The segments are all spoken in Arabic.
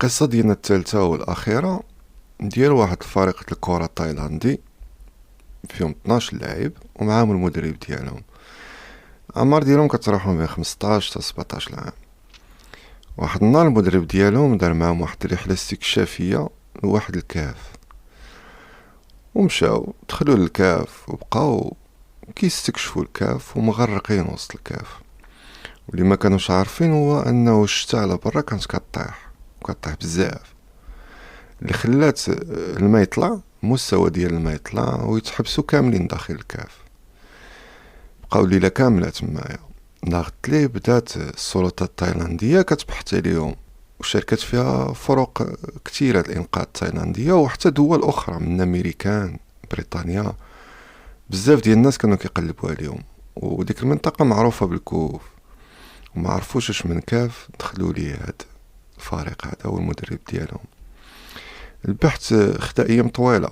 القصة ديالنا الثالثة والأخيرة ديال واحد الفريق الكرة التايلاندي فيهم 12 لاعب ومعاهم المدرب ديالهم. الأعمار ديالهم كتراوح بين 15 حتى 17 عام. واحد النهار المدرب ديالهم دار معاهم واحد الرحلة استكشافية لواحد الكهف، ومشاو دخلوا للكهف وبقاو كيستكشفوا الكهف ومغرقين وسط الكهف. واللي ما كانوش عارفين هو انه الشتا على برا كانت كطيح بزاف، اللي خلات الماء يطلع، المستوى ديال الماء يطلع ويتحبسوا كاملين داخل الكهف. بقاو ليلة كاملة تمايا. نهار التلي بدات السلطات التايلاندية كتبحث عليهم، وشاركت فيها فرق كثيرة الإنقاذ التايلاندية وحتى دول أخرى من أمريكان، بريطانيا. بزاف ديال الناس كانوا كيقلبوا عليهم، وديك المنطقة معروفة بالكهوف، وما عرفوش اش من كاف دخلوا ليه هاد الفريق هذا والمدرب ديالهم. البحث خدا ايام طويلة،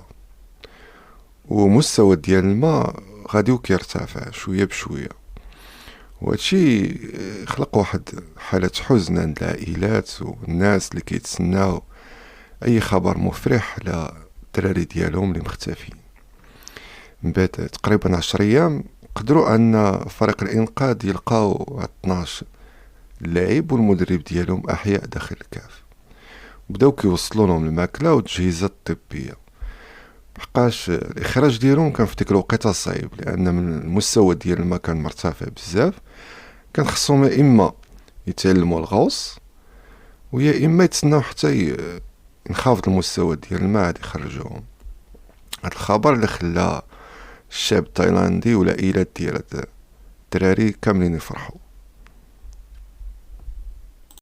ومستوى ديال الماء غادي كيرتفع شوية بشوية، وهادشي خلق واحد حالة حزن عند العائلات والناس اللي كيتسناو اي خبر مفرح على الدراري ديالهم اللي مختفين. من بعد تقريبا 10 ايام قدروا ان فريق الانقاذ يلقاو 12 اللاعب والمدرب ديالهم احياء داخل الكهف، بداو كيوصلوا لهم الماكله والتجهيزات الطبيه. بحقاش الاخراج ديالهم كان في ديك الوقيته صعيب، لان من المستوى ديال الماء كان مرتفع بزاف. كان خصهم يا اما يتعلموا الغوص، ويا اما يتسناو حتى ينخفض المستوى ديال الماء عاد يخرجوهم. هاد الخبر اللي خلى الشعب التايلاندي والعائلات ديال الدراري كاملين يفرحوا.